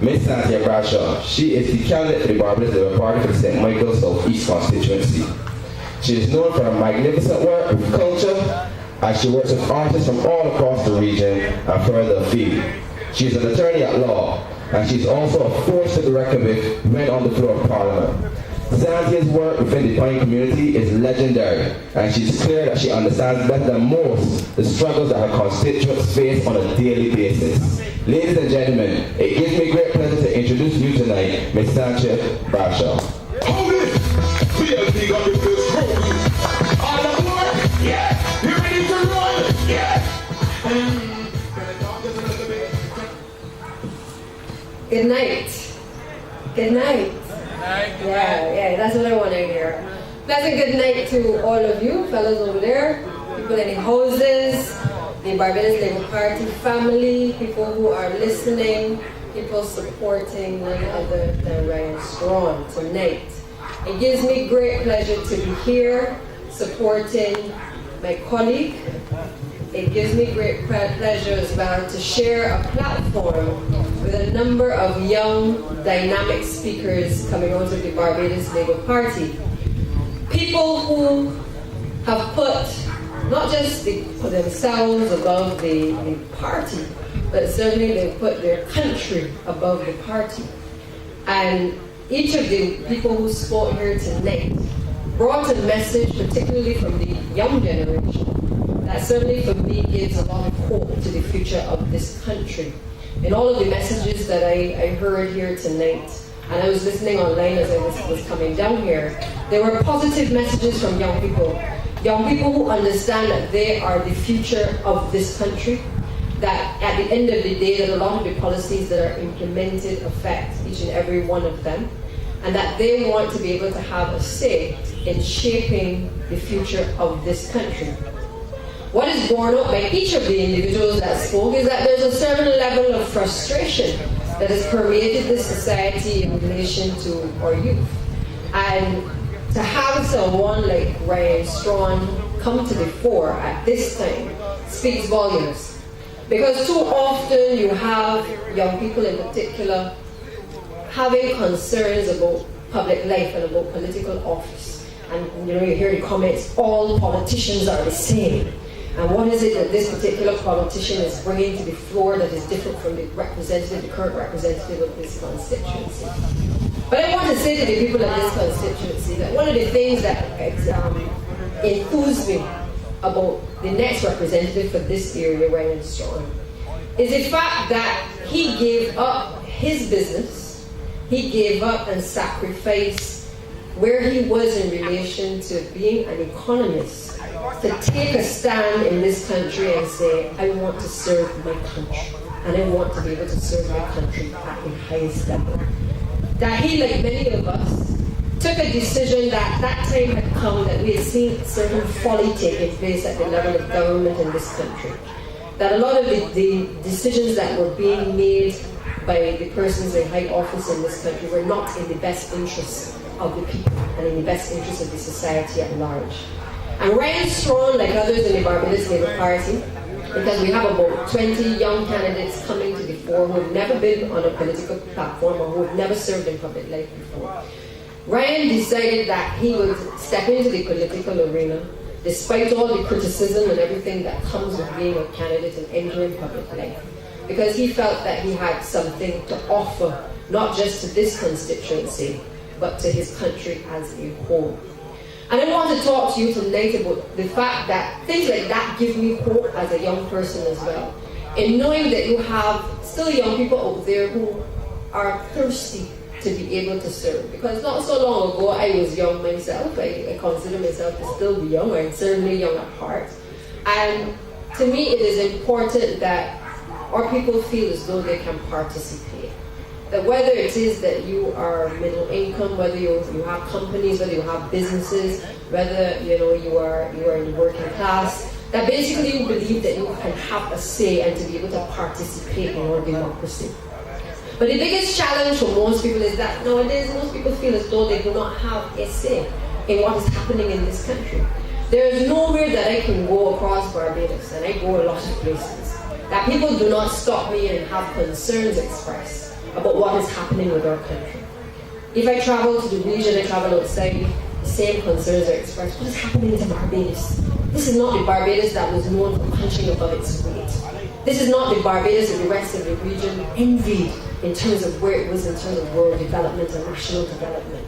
Miss Santia Bradshaw. She is the candidate for the Barbados Labour Party for the St. Michael South East Constituency. She is known for her magnificent work with culture, as she works with artists from all across the region and further afield. She is an attorney at law, and she is also a force to be reckoned with when on the floor of Parliament. Santia's work within the Pine community is legendary, and she's clear that she understands better than most the struggles that her constituents face on a daily basis. Ladies and gentlemen, it gives me great pleasure to introduce you tonight, Ms. Santia Bradshaw. Hold it! PLC got the first trophy. All aboard? Yeah! You ready to run? Yeah! Good night. Good night. Yeah, that's what I want to hear. Pleasant good night to all of you fellas over there, people in the houses, the Barbados Labour Party family, people who are listening, people supporting none other than Ryan Straughn tonight. It gives me great pleasure to be here supporting my colleague. It gives me great pleasure as well to share a platform with a number of young, dynamic speakers coming out of the Barbados Labour Party. People who have put not just put themselves above the party, but certainly they've put their country above the party. And each of the people who spoke here tonight brought a message, particularly from the young generation, that certainly for me gives a lot of hope to the future of this country. In all of the messages that I heard here tonight, and I was listening online as I was coming down here, there were positive messages from young people who understand that they are the future of this country, that at the end of the day that a lot of the policies that are implemented affect each and every one of them, and that they want to be able to have a say in shaping the future of this country. What is borne out by each of the individuals that spoke is that there's a certain level of frustration that has permeated this society in relation to our youth. And to have someone like Ryan Straughn come to the fore at this time speaks volumes. Because too often you have young people in particular having concerns about public life and about political office. And you hear the comments, all politicians are the same. And what is it that this particular politician is bringing to the floor that is different from the current representative of this constituency? But I want to say to the people of this constituency that one of the things that enthused me about the next representative for this area, Ryan Straughn, is the fact that he gave up his business, he gave up and sacrificed where he was in relation to being an economist, to take a stand in this country and say, I want to serve my country, and I want to be able to serve my country at the highest level. That he, like many of us, took a decision that time had come, that we had seen certain folly taking place at the level of government in this country. That a lot of the decisions that were being made by the persons in high office in this country were not in the best interest of the people and in the best interest of the society at large. And Ryan Straughn, like others in the Barbados Labour Party, because we have about 20 young candidates coming to the fore who have never been on a political platform or who have never served in public life before. Ryan decided that he would step into the political arena despite all the criticism and everything that comes with being a candidate and entering public life, because he felt that he had something to offer, not just to this constituency, but to his country as a whole. And I want to talk to you tonight about the fact that things like that give me hope as a young person as well, in knowing that you have still young people out there who are thirsty to be able to serve. Because not so long ago I was young myself. I consider myself to still be young, or certainly young at heart. And to me it is important that our people feel as though they can participate. That whether it is that you are middle income, whether you have companies, whether you have businesses, whether you are in the working class, that basically you believe that you can have a say and to be able to participate in our democracy. But the biggest challenge for most people is that nowadays most people feel as though they do not have a say in what is happening in this country. There is nowhere that I can go across Barbados, and I go a lot of places, that people do not stop me and have concerns expressed about what is happening with our country. If I travel to the region, I travel outside, the same concerns are expressed. What is happening to Barbados? This is not the Barbados that was known for punching above its weight. This is not the Barbados that the rest of the region envied in terms of where it was in terms of world development and national development.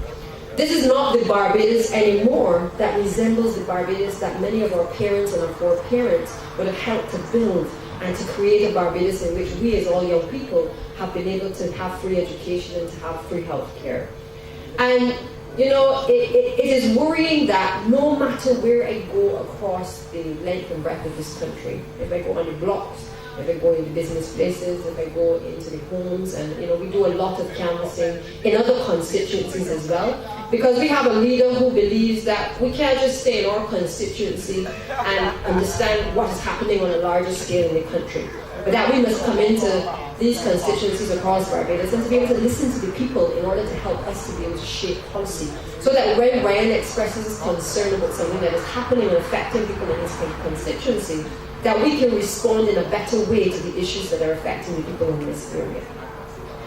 This is not the Barbados anymore that resembles the Barbados that many of our parents and our foreparents would have helped to build and to create a Barbados in which we as all young people have been able to have free education and to have free health care. And you know, it is worrying that no matter where I go across the length and breadth of this country, if I go on the blocks, if I go into business places, if I go into the homes, and you know, we do a lot of canvassing in other constituencies as well, because we have a leader who believes that we can't just stay in our constituency and understand what is happening on a larger scale in the country, but that we must come into these constituencies across Barbados and to be able to listen to the people in order to help us to be able to shape policy. So that when Ryan expresses his concern about something that is happening and affecting people in his constituency, that we can respond in a better way to the issues that are affecting the people in this area.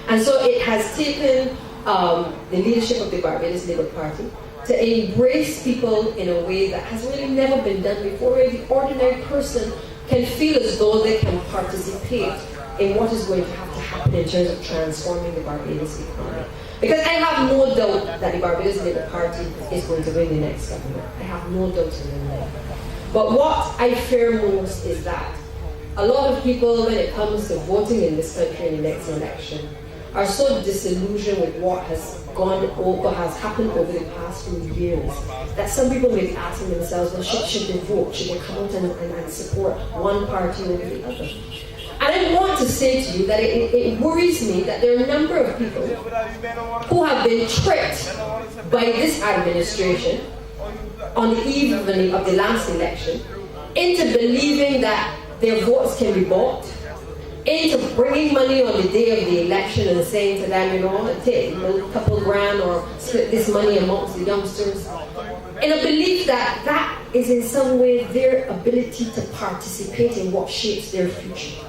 And so it has taken the leadership of the Barbados Labour Party to embrace people in a way that has really never been done before, where the ordinary person can feel as though they can participate in what is going to have to happen in terms of transforming the Barbados economy. Because I have no doubt that the Barbados Labour Party is going to win the next government. I have no doubt in that. But what I fear most is that a lot of people, when it comes to voting in this country in the next election, are so disillusioned with what has happened over the past few years, that some people may be asking themselves, well, should they vote? Should they come out and support one party over the other? And I want to say to you that it worries me that there are a number of people who have been tricked by this administration on the eve of the last election into believing that their votes can be bought, into bringing money on the day of the election and saying to them, you know, take a couple grand or split this money amongst the youngsters, in a belief that that is in some way their ability to participate in what shapes their future.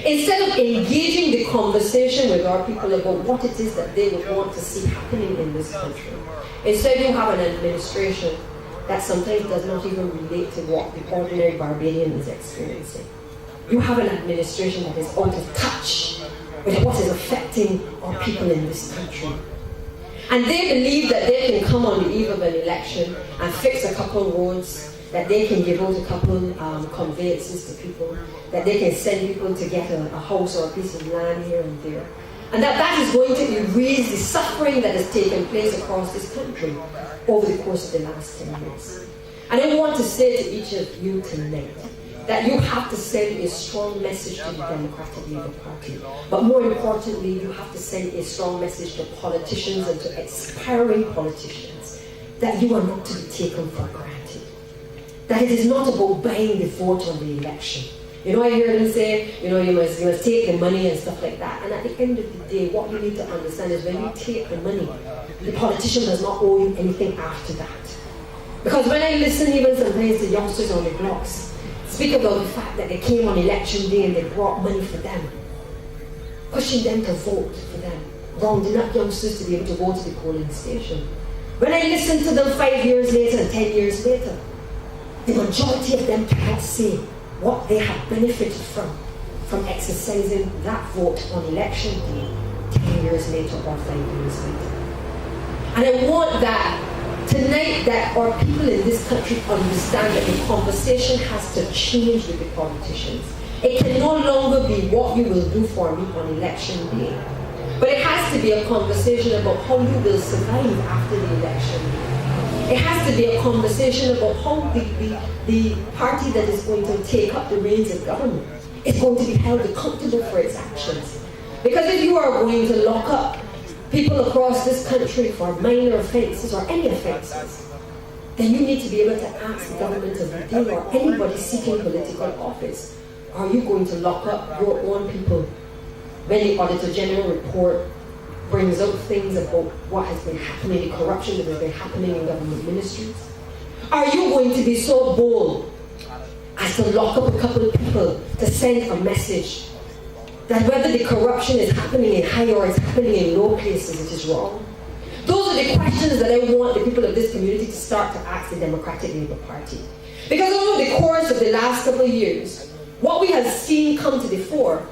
Instead of engaging the conversation with our people about what it is that they would want to see happening in this country, instead you have an administration that sometimes does not even relate to what the ordinary Barbadian is experiencing. You have an administration that is out of touch with what is affecting our people in this country. And they believe that they can come on the eve of an election and fix a couple roads, that they can give out a couple conveyances to people, that they can send people to get a house or a piece of land here and there. And that is going to erase the suffering that has taken place across this country over the course of the last 10 years. And I want to say to each of you tonight that you have to send a strong message to the Democratic Labour Party. But more importantly, you have to send a strong message to politicians and to aspiring politicians that you are not to be taken for granted. That it is not about buying the vote on the election. You know, I hear them say, you know, you must take the money and stuff like that. And at the end of the day, what you need to understand is when you take the money, the politician does not owe you anything after that. Because when I listen even sometimes to youngsters on the blocks speak about the fact that they came on election day and they brought money for them, pushing them to vote for them, rounding up youngsters to be able to go to the polling station. When I listen to them 5 years later and 10 years later, the majority of them cannot say what they have benefited from exercising that vote on election day 10 years later or 5 years later. And I want that tonight that our people in this country understand that the conversation has to change with the politicians. It can no longer be what you will do for me on election day. But it has to be a conversation about how you will survive after the election. It has to be a conversation about how the party that is going to take up the reins of government is going to be held accountable for its actions. Because if you are going to lock up people across this country for minor offences or any offences, then you need to be able to ask the government of the day or anybody seeking political office, are you going to lock up your own people when the Auditor General report brings out things about what has been happening, the corruption that has been happening in government ministries? Are you going to be so bold as to lock up a couple of people to send a message that whether the corruption is happening in high or it's happening in low places, it is wrong? Those are the questions that I want the people of this community to start to ask the Democratic Labour Party. Because over the course of the last couple of years, what we have seen come to the fore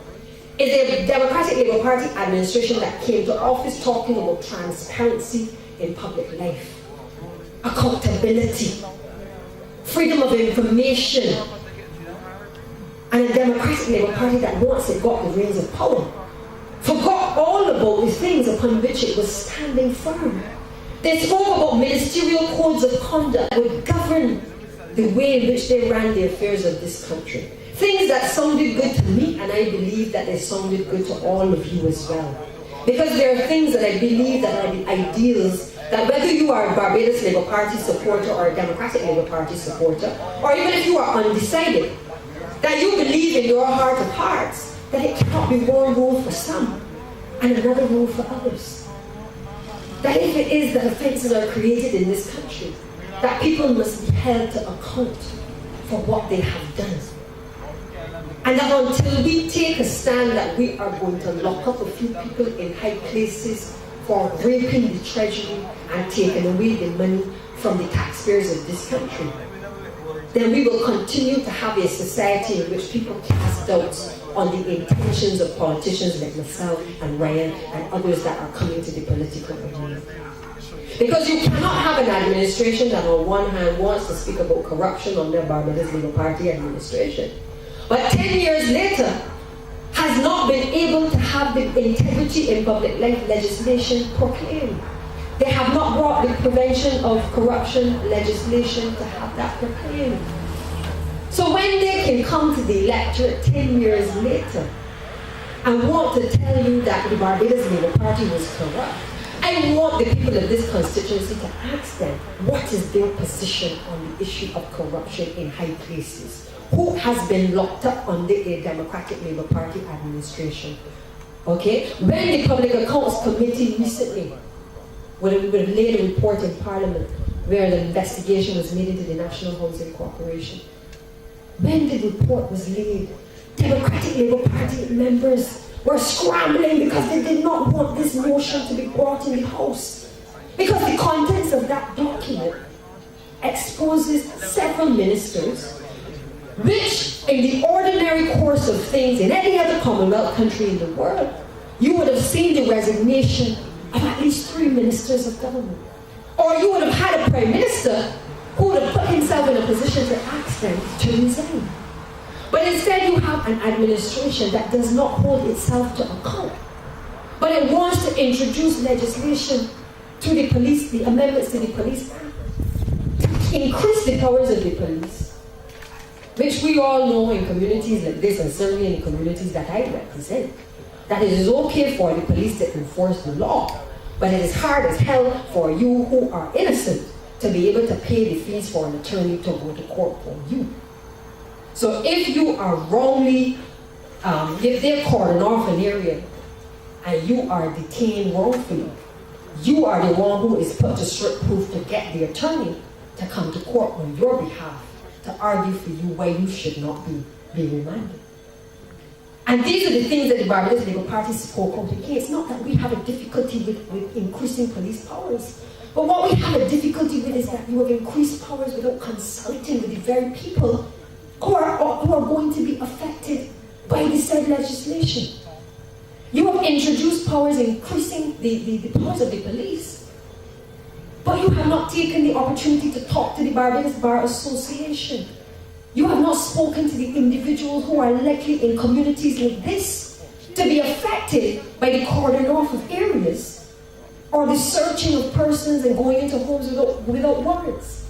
is a Democratic Labour Party administration that came to office talking about transparency in public life, accountability, freedom of information, and a Democratic Labour Party that once it got the reins of power, forgot all about the things upon which it was standing firm. They spoke about ministerial codes of conduct that would govern the way in which they ran the affairs of this country. Things that sounded good to me, and I believe that they sounded good to all of you as well. Because there are things that I believe that are the ideals that whether you are a Barbados Labour Party supporter or a Democratic Labour Party supporter, or even if you are undecided, that you believe in your heart of hearts that it cannot be one rule for some and another rule for others. That if it is that offences are created in this country, that people must be held to account for what they have done. And that until we take a stand that we are going to lock up a few people in high places for raping the treasury and taking away the money from the taxpayers of this country, then we will continue to have a society in which people cast doubts on the intentions of politicians like myself and Ryan and others that are coming to the political arena. Because you cannot have an administration that on one hand wants to speak about corruption on the Barbados Labour Party administration, but 10 years later has not been able to have the integrity in public life legislation proclaimed. They have not brought the prevention of corruption legislation to have that proclaimed. So when they can come to the electorate 10 years later and want to tell you that the Barbados Labour Party was corrupt, I want the people of this constituency to ask them, what is their position on the issue of corruption in high places? Who has been locked up under a Democratic Labour Party administration? Okay? When the Public Accounts Committee recently would have laid a report in Parliament where the investigation was made into the National Housing Corporation. When the report was laid, Democratic Labour Party members were scrambling because they did not want this motion to be brought in the House. Because the contents of that document exposes several ministers, which in the ordinary course of things in any other Commonwealth country in the world, you would have seen the resignation of at least 3 ministers of government. Or you would have had a Prime Minister who would have put himself in a position to ask them to resign. But instead you have an administration that does not hold itself to account. But it wants to introduce legislation to the police, the amendments to the Police Act, to increase the powers of the police, which we all know in communities like this, and certainly in communities that I represent, that it is okay for the police to enforce the law, but it is hard as hell for you who are innocent to be able to pay the fees for an attorney to go to court for you. So if you are wrongly, if they're cordoned off an area and you are detained wrongfully, you are the one who is put to strict proof to get the attorney to come to court on your behalf to argue for you why you should not be remanded. And these are the things that the Barbados Labour Party spoke out against. Not that we have a difficulty with increasing police powers, but what we have a difficulty with is that you have increased powers without consulting with the very people who are going to be affected by the said legislation. You have introduced powers increasing the powers of the police, but you have not taken the opportunity to talk to the Barbados Bar Association. You have not spoken to the individuals who are likely in communities like this to be affected by the cordon off of areas or the searching of persons and going into homes without warrants.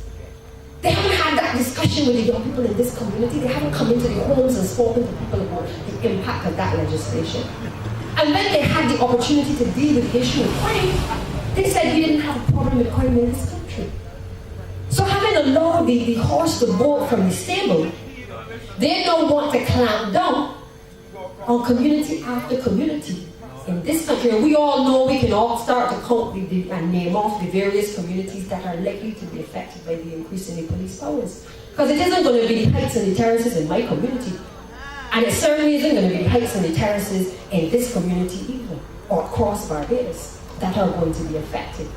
They haven't had that discussion with the young people in this community. They haven't come into the homes and spoken to people about the impact of that legislation. And when they had the opportunity to deal with the issue of crime, they said we didn't have a problem with crime in this country. So having allowed the horse to bolt from the stable, they don't want to clamp down on community after community in this country. And we all know we can all start to count and name off the various communities that are likely to be affected by the increase in the police powers. Because it isn't going to be the heights and the terraces in my community. And it certainly isn't going to be heights and the terraces in this community either, or across Barbados, that are going to be affected.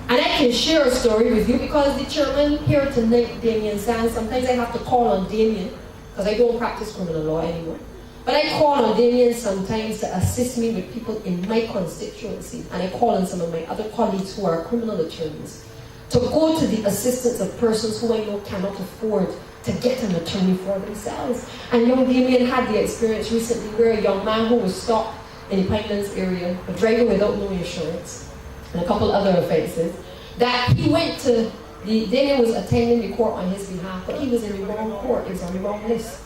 And I can share a story with you because the chairman here tonight, Damien Sands, sometimes I have to call on Damien, because I don't practice criminal law anymore. But I call on Damien sometimes to assist me with people in my constituency, and I call on some of my other colleagues who are criminal attorneys to go to the assistance of persons who I know cannot afford to get an attorney for themselves. And young Damien had the experience recently where a young man who was stopped in the Pinelands area, driving without no insurance, and a couple other offenses, that he went to, Damien was attending the court on his behalf, but he was in the wrong court, he was on the wrong list.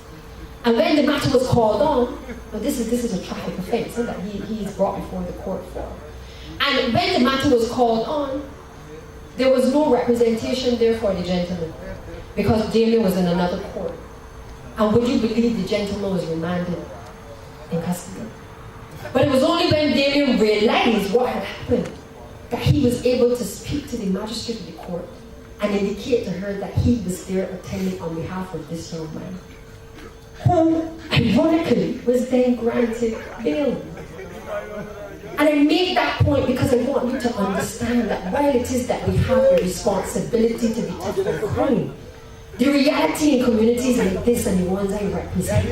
And when the matter was called on, well, this is a traffic offense that he's brought before the court for. And when the matter was called on, there was no representation there for the gentleman, because Damien was in another court. And would you believe the gentleman was remanded in custody? But it was only when Damien realized what had happened that he was able to speak to the magistrate of the court and indicate to her that he was there attending on behalf of this young man, who ironically was then granted bail. And I make that point because I want you to understand that while it is that we have a responsibility to be tough on crime, the reality in communities like this and the ones I represent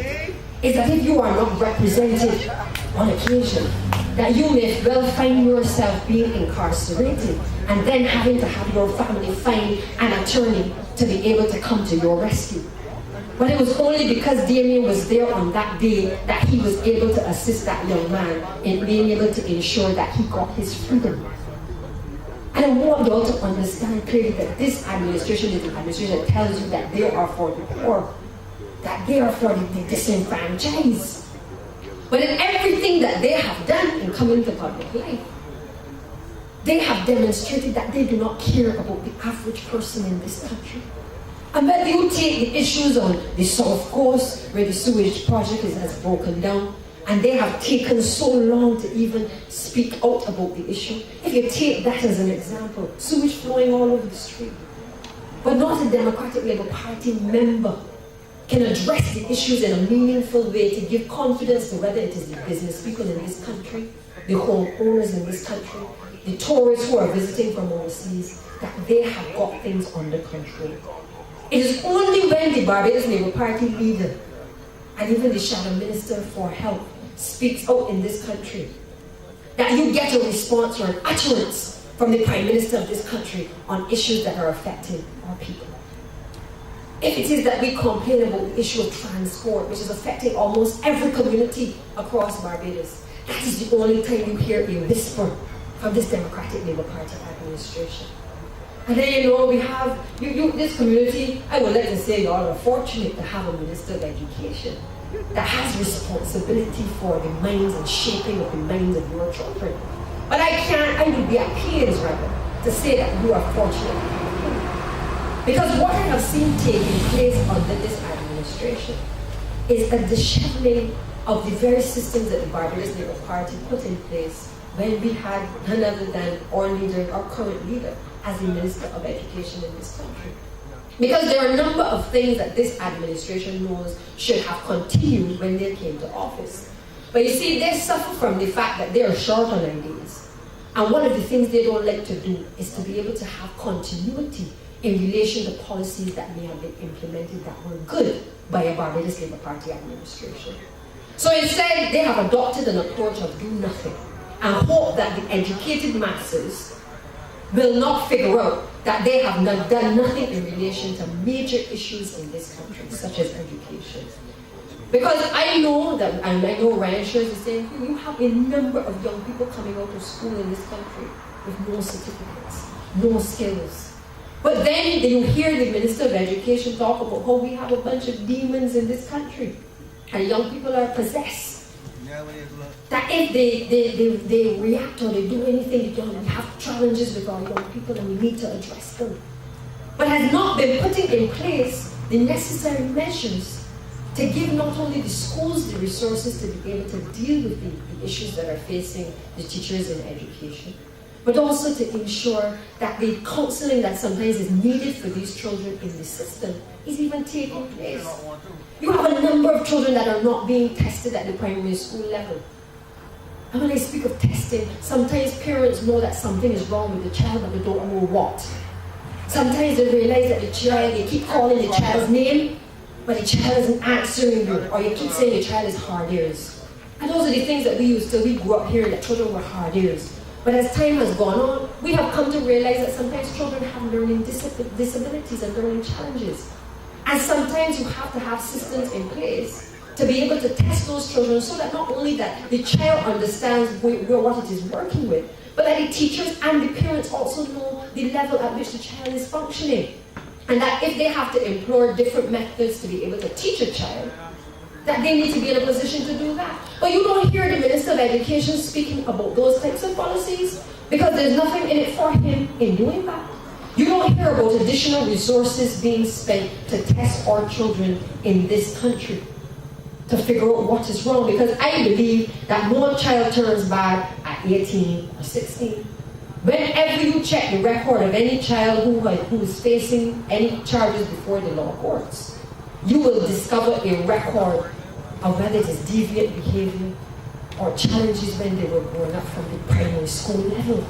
is that if you are not represented on occasion, that you may well find yourself being incarcerated and then having to have your family find an attorney to be able to come to your rescue. But it was only because Damien was there on that day that he was able to assist that young man in being able to ensure that he got his freedom. And I want you all to understand clearly that this administration is an administration that tells you that they are for the poor, that they are for the disenfranchised. But in everything that they have done in coming to public life, they have demonstrated that they do not care about the average person in this country. And when you take the issues on the South Coast, where the sewage project has broken down, and they have taken so long to even speak out about the issue. If you take that as an example, sewage flowing all over the street, but not a Democratic Labour Party member can address the issues in a meaningful way to give confidence to whether it is the business people in this country, the homeowners in this country, the tourists who are visiting from overseas, that they have got things under control. It is only when the Barbados Labour Party leader and even the shadow minister for health speaks out in this country that you get a response or an utterance from the Prime Minister of this country on issues that are affecting our people. If it is that we complain about the issue of transport, which is affecting almost every community across Barbados, that is the only time you hear a whisper from this Democratic Labour Party administration. And then we have, this community, I would like to say y'all are fortunate to have a Minister of Education that has responsibility for the minds and shaping of the minds of your children. But I would be at pains rather to say that you are fortunate. Because what I have seen taking place under this administration is a disheveling of the very systems that the Barbados Labour Party put in place when we had none other than our leader, our current leader, as the Minister of Education in this country. Because there are a number of things that this administration knows should have continued when they came to office. But you see, they suffer from the fact that they are short on ideas. And one of the things they don't like to do is to be able to have continuity in relation to policies that may have been implemented that were good by a Barbados Labour Party administration. So instead, they have adopted an approach of do nothing and hope that the educated masses will not figure out that they have done nothing in relation to major issues in this country, such as education. Because I know that, and I know Ryan shares the same thing, you have a number of young people coming out of school in this country with no certificates, no skills. But then you hear the Minister of Education talk about how we have a bunch of demons in this country, and young people are possessed. That if they react or they do anything, we have challenges with our young people and we need to address them. But has not been putting in place the necessary measures to give not only the schools the resources to be able to deal with the issues that are facing the teachers in education, but also to ensure that the counseling that sometimes is needed for these children in the system is even taking place. You have a number of children that are not being tested at the primary school level. And when I speak of testing, sometimes parents know that something is wrong with the child, but they don't know what. Sometimes they realize that the child, they keep calling the child's name, but the child isn't answering you, or you keep saying the child is hard ears. And those are the things that we grew up hearing, that children were hard ears. But as time has gone on, we have come to realize that sometimes children have learning disabilities and learning challenges. And sometimes you have to have systems in place to be able to test those children so that not only that the child understands what it is working with, but that the teachers and the parents also know the level at which the child is functioning. And that if they have to employ different methods to be able to teach a child, that they need to be in a position to do that. But you don't hear the Minister of Education speaking about those types of policies because there's nothing in it for him in doing that. You don't hear about additional resources being spent to test our children in this country to figure out what is wrong, because I believe that no child turns bad at 18 or 16. Whenever you check the record of any child who is facing any charges before the law courts, you will discover a record of whether it is deviant behavior or challenges when they were growing up from the primary school level.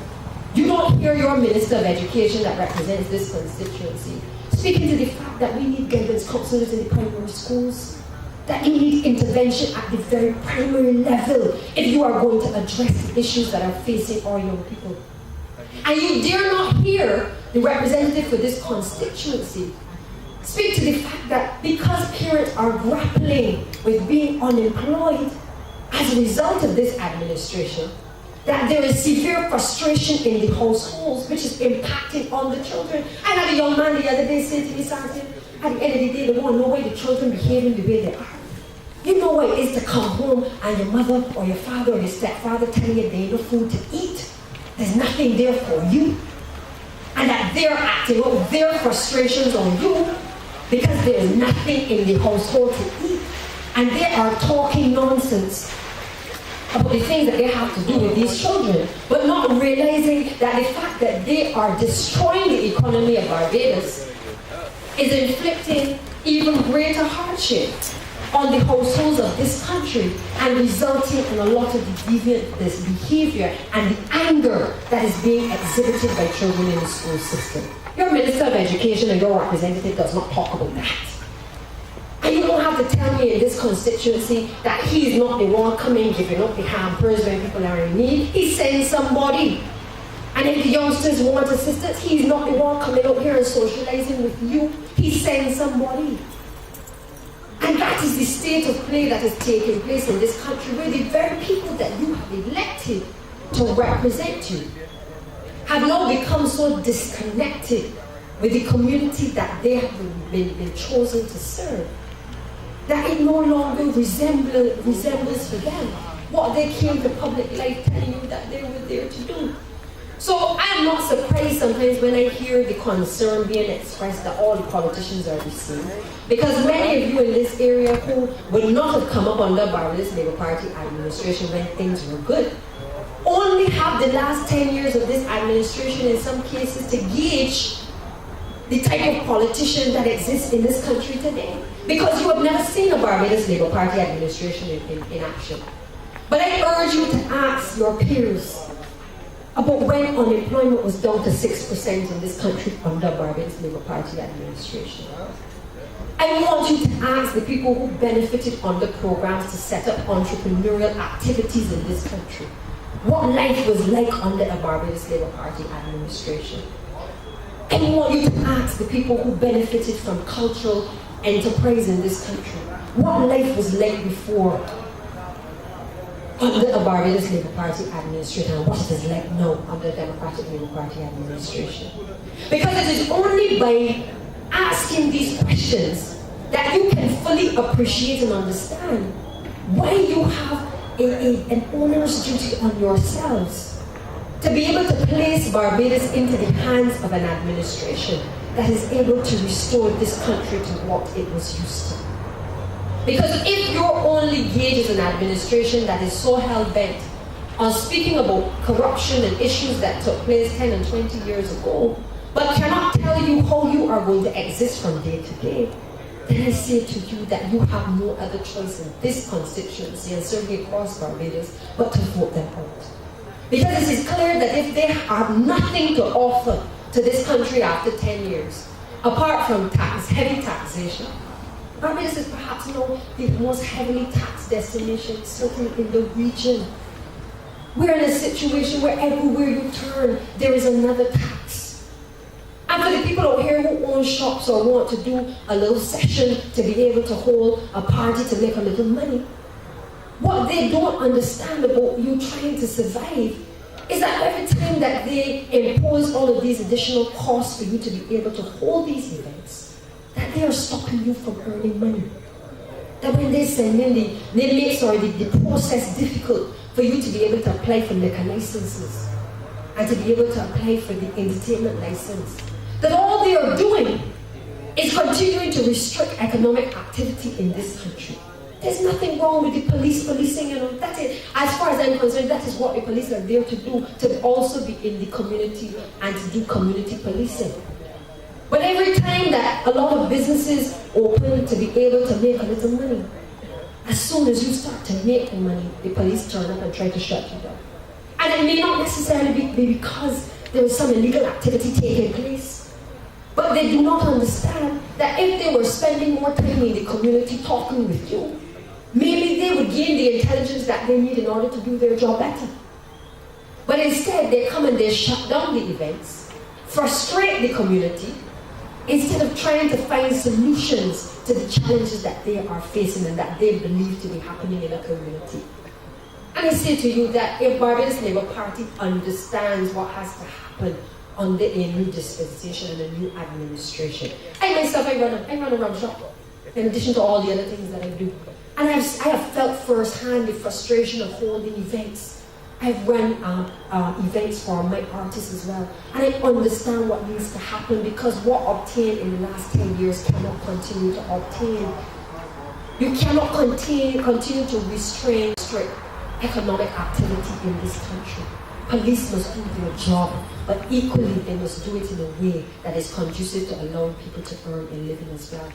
You don't hear your Minister of Education that represents this constituency speaking to the fact that we need guidance counselors in the primary schools, that you need intervention at the very primary level if you are going to address the issues that are facing our young people. And you dare not hear the representative for this constituency speak to the fact that because parents are grappling with being unemployed as a result of this administration, that there is severe frustration in the households which is impacting on the children. I had a young man the other day say to me, Santia, at the end of the day, they want to know why the children behaving the way they are. You know what it is to come home and your mother or your father or your stepfather telling you there ain't no food to eat. There's nothing there for you. And that they're acting out their frustrations on you because there is nothing in the household to eat. And they are talking nonsense about the things that they have to do with these children, but not realizing that the fact that they are destroying the economy of Barbados is inflicting even greater hardship on the households of this country and resulting in a lot of the deviant behavior and the anger that is being exhibited by children in the school system. Your Minister of Education and your representative does not talk about that. And you don't have to tell me in this constituency that he's not the one coming giving up the hampers when people are in need. He sends somebody. And if the youngsters want assistance, he's not the one coming out here and socializing with you. He sends somebody. And that is the state of play that is taking place in this country, where the very people that you have elected to represent you have now become so disconnected with the community that they have been chosen to serve, that it no longer resembles for them what they came to public life telling you that they were there to do. So I'm not surprised sometimes when I hear the concern being expressed that all the politicians are the same, because many of you in this area who would not have come up under Barbados Labour Party administration when things were good only have the last 10 years of this administration in some cases to gauge the type of politician that exists in this country today, because you have never seen a Barbados Labour Party administration in action. But I urge you to ask your peers about when unemployment was down to 6% in this country under Barbados Labour Party administration. I want you to ask the people who benefited under programs to set up entrepreneurial activities in this country what life was like under a Barbados Labour Party administration. I want you to ask the people who benefited from cultural enterprise in this country what life was like before under a Barbados Labour Party administration and what it is like now under a Democratic Labour Party administration. Because it is only by asking these questions that you can fully appreciate and understand why you have an owner's duty on yourselves to be able to place Barbados into the hands of an administration that is able to restore this country to what it was used to. Because if your only gauge is an administration that is so hell-bent on speaking about corruption and issues that took place 10 and 20 years ago, but cannot tell you how you are going to exist from day to day, then I say to you that you have no other choice in this constituency and certainly across Barbados but to vote them out. Because it is clear that if they have nothing to offer to this country after 10 years, apart from heavy taxation, Barbados is perhaps now the most heavily taxed destination, certainly in the region. We're in a situation where everywhere you turn, there is another tax. And for the people out here who own shops or want to do a little session to be able to hold a party to make a little money, what they don't understand about you trying to survive is that every time that they impose all of these additional costs for you to be able to hold these events, that they are stopping you from earning money. That when they send in the process difficult for you to be able to apply for liquor licenses and to be able to apply for the entertainment license, that all they are doing is continuing to restrict economic activity in this country. There's nothing wrong with the policing, that's it. As far as I'm concerned, that is what the police are there to do, to also be in the community and to do community policing. But every time that a lot of businesses open to be able to make a little money, as soon as you start to make money, the police turn up and try to shut you down. And it may not necessarily be because there was some illegal activity taking place, but they do not understand that if they were spending more time in the community talking with you, maybe they would gain the intelligence that they need in order to do their job better. But instead, they come and they shut down the events, frustrate the community, instead of trying to find solutions to the challenges that they are facing and that they believe to be happening in a community. And I say to you that if Barbados Labour Party understands what has to happen under a new dispensation and a new administration, I myself, I run a rum shop, in addition to all the other things that I do. And I have felt firsthand the frustration of holding events. I've run events for my artists as well. And I understand what needs to happen because what obtained in the last 10 years cannot continue to obtain. You cannot continue to restrain economic activity in this country. Police must do their job, but equally they must do it in a way that is conducive to allowing people to earn a living as well.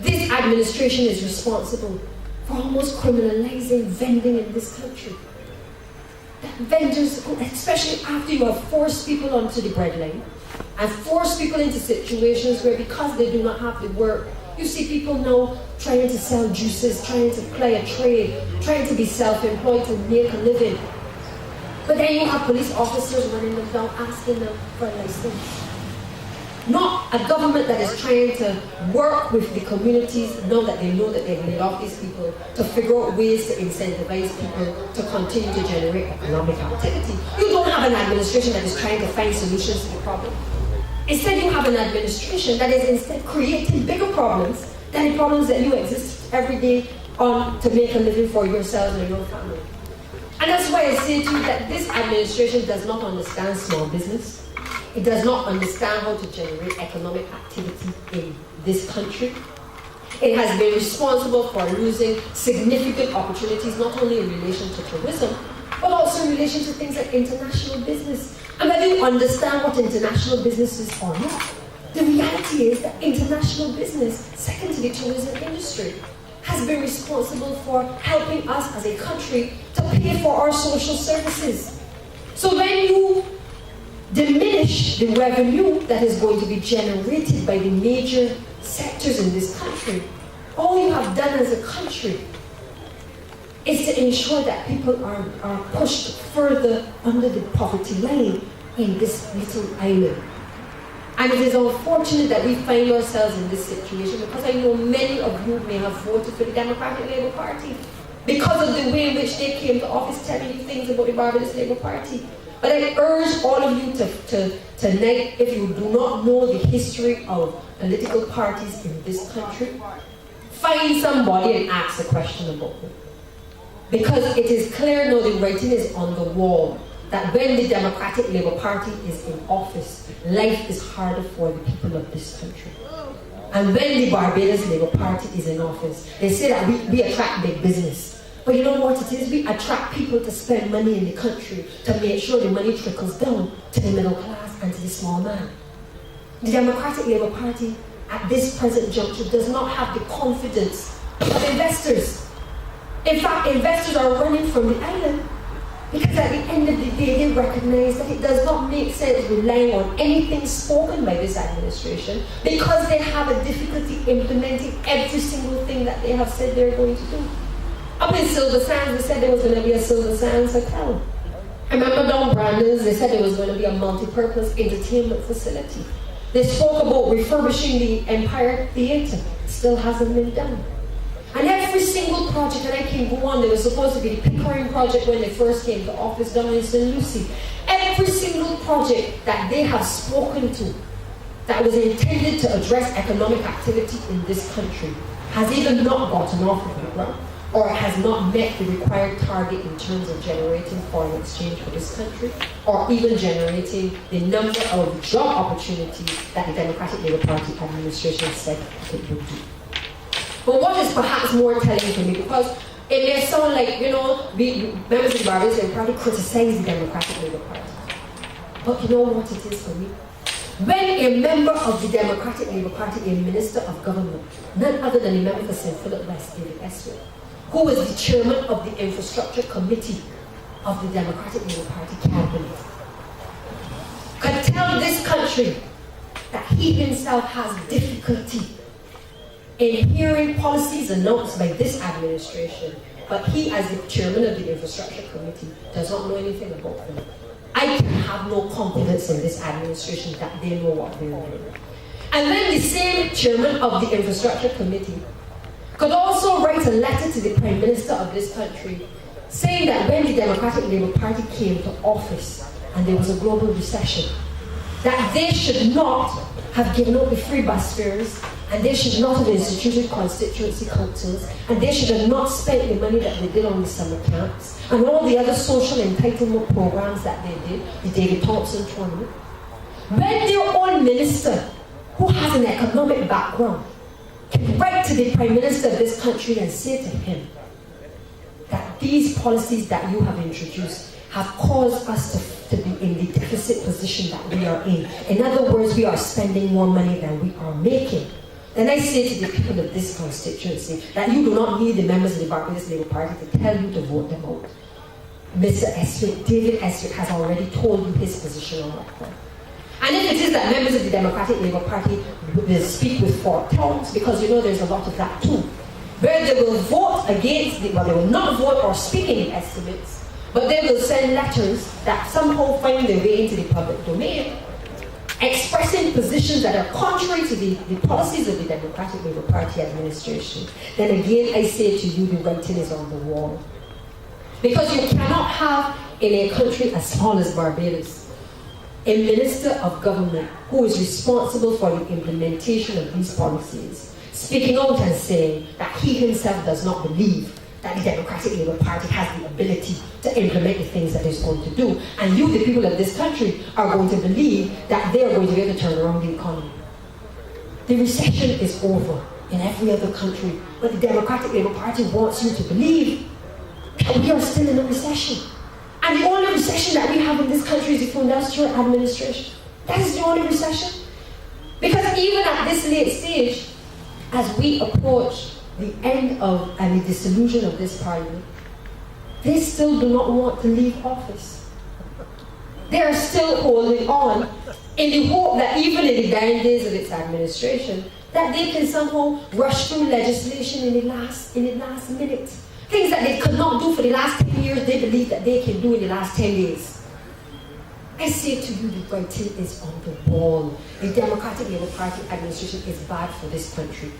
This administration is responsible for almost criminalizing vending in this country. That vendors, especially after you have forced people onto the breadline and forced people into situations where because they do not have the work, you see people now trying to sell juices, trying to play a trade, trying to be self-employed to make a living. But then you have police officers running them down, asking them for a license. Not a government that is trying to work with the communities now that they know that they've laid off these people to figure out ways to incentivize people to continue to generate economic activity. You don't have an administration that is trying to find solutions to the problem. Instead, you have an administration that is instead creating bigger problems than the problems that you exist every day on to make a living for yourselves and your family. And that's why I say to you that this administration does not understand small business. It does not understand how to generate economic activity in this country. It has been responsible for losing significant opportunities, not only in relation to tourism, but also in relation to things like international business. And whether you understand what international business is or not, the reality is that international business, second to the tourism industry, has been responsible for helping us as a country to pay for our social services. So when you diminish the revenue that is going to be generated by the major sectors in this country, all you have done as a country is to ensure that people are pushed further under the poverty line in this little island. And it is unfortunate that we find ourselves in this situation because I know many of you may have voted for the Democratic Labour Party because of the way in which they came to office telling you things about the Barbados Labour Party. But I urge all of you to tonight, if you do not know the history of political parties in this country, find somebody and ask a question about them. Because it is clear now, the writing is on the wall, that when the Democratic Labour Party is in office, life is harder for the people of this country. And when the Barbados Labour Party is in office, they say that we attract big business. But you know what it is? We attract people to spend money in the country to make sure the money trickles down to the middle class and to the small man. The Democratic Labour Party at this present juncture does not have the confidence of investors. In fact, investors are running from the island because at the end of the day they recognize that it does not make sense relying on anything spoken by this administration because they have a difficulty implementing every single thing that they have said they're going to do. Up in Silver Sands, they said there was going to be a Silver Sands hotel. I remember down Brandon's, they said there was going to be a multi-purpose entertainment facility. They spoke about refurbishing the Empire Theatre. Still hasn't been done. And every single project, and I can go on, there was supposed to be the Pickering project when they first came to office down in St. Lucie. Every single project that they have spoken to that was intended to address economic activity in this country has either not gotten off of the ground or has not met the required target in terms of generating foreign exchange for this country, or even generating the number of job opportunities that the Democratic Labour Party administration said it would do. But what is perhaps more telling to me, because it may sound like, members of the Barbados Labour Party criticize the Democratic Labour Party. But you know what it is for me? When a member of the Democratic Labour Party, a Minister of Government, none other than the member for St. Philip West, David Eswick, who was the chairman of the Infrastructure Committee of the Democratic Labour Party cabinet, could tell this country that he himself has difficulty in hearing policies announced by this administration, but he, as the chairman of the Infrastructure Committee, does not know anything about them. I can have no confidence in this administration that they know what they're doing. And then the same chairman of the Infrastructure Committee could also write a letter to the Prime Minister of this country saying that when the Democratic Labour Party came to office and there was a global recession, that they should not have given up the free bus fares, and they should not have instituted constituency councils, and they should have not spent the money that they did on the summer camps, and all the other social entitlement programs that they did, the David Thompson tournament. When their own minister, who has an economic background, can write to the Prime Minister of this country and say to him that these policies that you have introduced have caused us to be in the deficit position that we are in. In other words, we are spending more money than we are making. Then I say to the people of this constituency that you do not need the members of the Barbados Labour Party to tell you to vote them out. Mr. Eswick, David Eswick, has already told you his position on record. And if it is that members of the Democratic Labour Party will speak with forked tongues, because there's a lot of that too, where they will vote against, they will not vote or speak any estimates, but they will send letters that somehow find their way into the public domain, expressing positions that are contrary to the policies of the Democratic Labour Party administration, then again I say to you, the writing is on the wall. Because you cannot have in a country as small as Barbados a Minister of Government who is responsible for the implementation of these policies, speaking out and saying that he himself does not believe that the Democratic Labour Party has the ability to implement the things that it's going to do. And you, the people of this country, are going to believe that they are going to be able to turn around the economy. The recession is over in every other country, but the Democratic Labour Party wants you to believe that we are still in a recession. And the only recession that we have in this country is the Food Industrial Administration. That is the only recession. Because even at this late stage, as we approach the end of and the dissolution of this parliament, they still do not want to leave office. They are still holding on in the hope that even in the dying days of its administration, that they can somehow rush through legislation in the last minute. Things that they could not do for the last 10 years, they believe that they can do in the last 10 days. I say to you, the writing is on the wall. The Democratic Labour Party administration is bad for this country.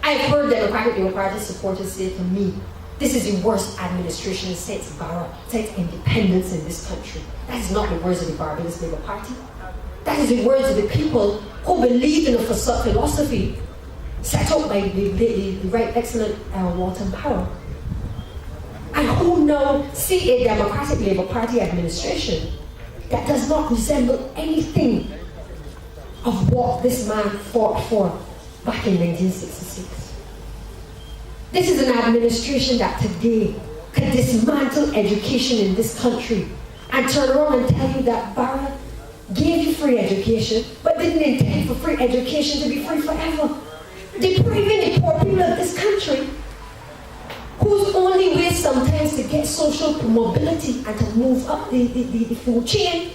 I've heard Democratic Labour Party supporters say to me, this is the worst administration since Barra, since independence in this country. That is not the words of the Barbados Labour Party. That is the words of the people who believe in a philosophy set up by the right excellent Walter Powell, and who now see a Democratic Labour Party administration that does not resemble anything of what this man fought for back in 1966. This is an administration that today can dismantle education in this country and turn around and tell you that Barra gave you free education, but didn't intend for free education to be free forever. Depriving the poor people of this country, whose only way sometimes to get social mobility and to move up the food chain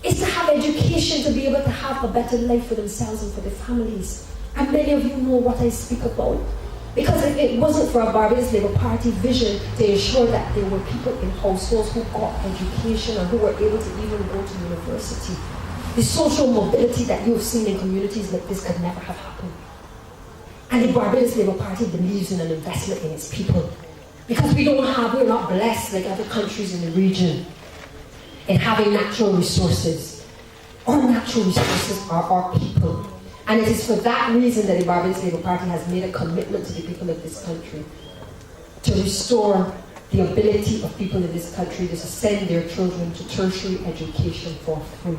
is to have education, to be able to have a better life for themselves and for their families. And many of you know what I speak about. Because if it wasn't for a Barbados Labour Party vision to ensure that there were people in households who got education and who were able to even go to university, the social mobility that you've seen in communities like this could never have happened. And the Barbados Labour Party believes in an investment in its people. Because we're not blessed like other countries in the region in having natural resources. Our natural resources are our people. And it is for that reason that the Barbados Labour Party has made a commitment to the people of this country to restore the ability of people in this country to send their children to tertiary education for free.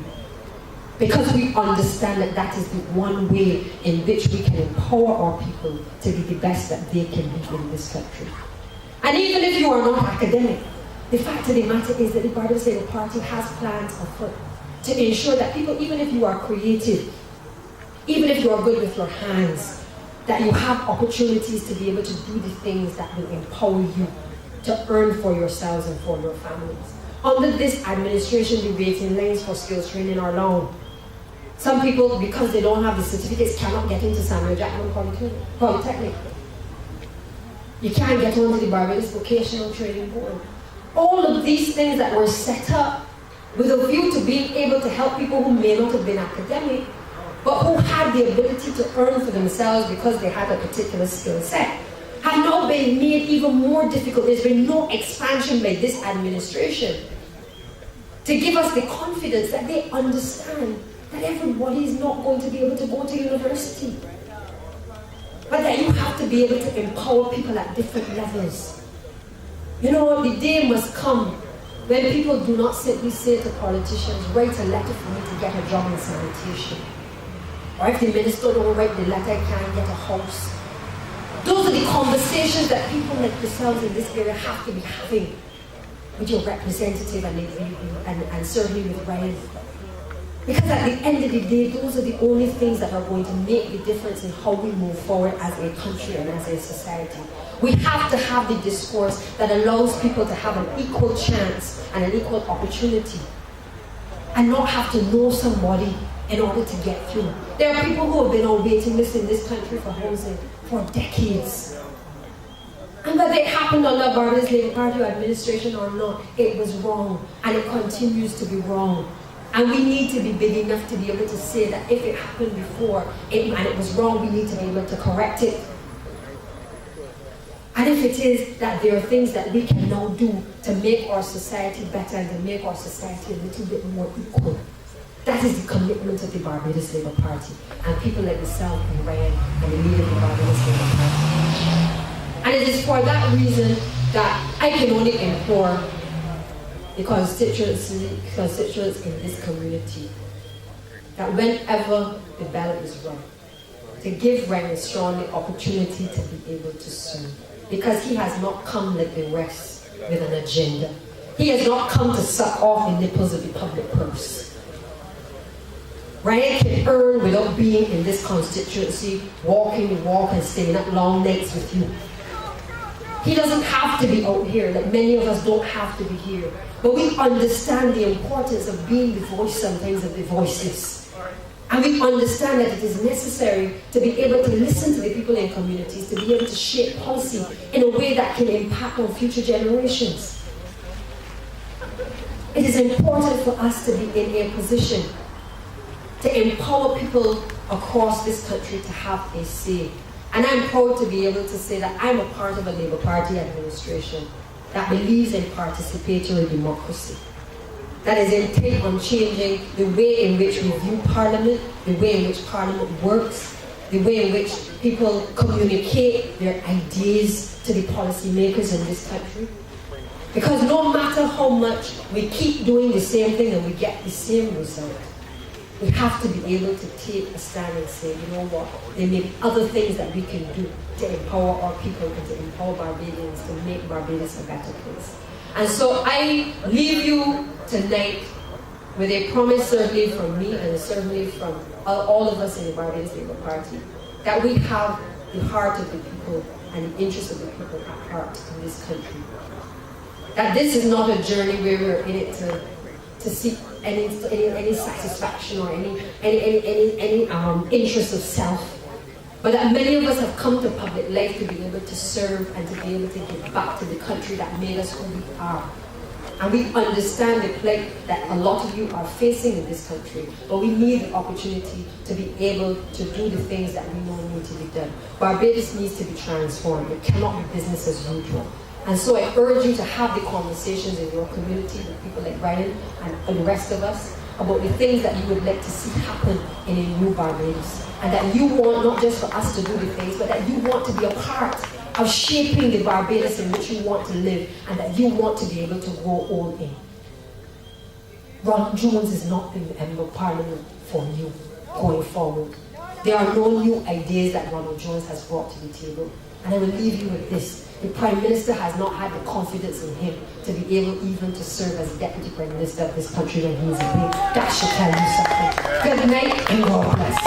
Because we understand that that is the one way in which we can empower our people to be the best that they can be in this country. And even if you are not academic, the fact of the matter is that the Barbados Labour Party has plans afoot to ensure that people, even if you are creative, even if you are good with your hands, that you have opportunities to be able to do the things that will empower you to earn for yourselves and for your families. Under this administration, the waiting lines for skills training are long. Some people, because they don't have the certificates, cannot get into Samuel Jackman Polytechnic. You can't get onto the Barbados Vocational Training Board. All of these things that were set up with a view to being able to help people who may not have been academic, but who had the ability to earn for themselves because they had a particular skill set, have now been made even more difficult. There's been no expansion by this administration to give us the confidence that they understand that everybody is not going to be able to go to university, but that you have to be able to empower people at different levels. You know, the day must come when people do not simply say to politicians, write a letter for me to get a job in sanitation. Or if the minister don't write the letter, I can't get a house. Those are the conversations that people like yourselves in this area have to be having with your representative and certainly with Ryan. Because at the end of the day, those are the only things that are going to make the difference in how we move forward as a country and as a society. We have to have the discourse that allows people to have an equal chance and an equal opportunity and not have to know somebody in order to get through. There are people who have been on waiting lists in this country for housing for decades. And whether it happened under Barbados Labour Party administration or not, it was wrong, and it continues to be wrong. And we need to be big enough to be able to say that if it happened before and it was wrong, we need to be able to correct it. And if it is that there are things that we can now do to make our society better and to make our society a little bit more equal, that is the commitment of the Barbados Labour Party and people like myself and Ryan and the leader of the Barbados Labour Party. And it is for that reason that I can only implore the constituents in this community that whenever the ballot is run, to give Ryan Straughn the opportunity to be able to serve. Because he has not come like the rest with an agenda. He has not come to suck off the nipples of the public purse. Ryan can earn without being in this constituency, walking the walk and staying up long nights with you. He doesn't have to be out here, like many of us don't have to be here. But we understand the importance of being the voice sometimes of the voiceless. And we understand that it is necessary to be able to listen to the people in communities, to be able to shape policy in a way that can impact on future generations. It is important for us to be in a position to empower people across this country to have a say. And I'm proud to be able to say that I'm a part of a Labour Party administration that believes in participatory democracy, that is intent on changing the way in which we view Parliament, the way in which Parliament works, the way in which people communicate their ideas to the policymakers in this country. Because no matter how much we keep doing the same thing and we get the same result, We have to be able to take a stand and say, you know what, there may be other things that we can do to empower our people and to empower Barbadians to make Barbados a better place. And so I leave you tonight with a promise, certainly from me and certainly from all of us in the Barbados Labour Party, that we have the heart of the people and the interests of the people at heart in this country. That this is not a journey where we're in it to seek any satisfaction or any interest of self, but that many of us have come to public life to be able to serve and to be able to give back to the country that made us who we are. And we understand the plight that a lot of you are facing in this country, but we need the opportunity to be able to do the things that we know need to be done. Barbados needs to be transformed. It cannot be business as usual. And so I urge you to have the conversations in your community with people like Ryan and the rest of us about the things that you would like to see happen in a new Barbados. And that you want not just for us to do the things, but that you want to be a part of shaping the Barbados in which you want to live and that you want to be able to go all in. Ronald Jones is not in the Member of Parliament for you going forward. There are no new ideas that Ronald Jones has brought to the table. And I will leave you with this. The Prime Minister has not had the confidence in him to be able even to serve as Deputy Prime Minister of this country when he is away. That should tell you something. Good night and God bless.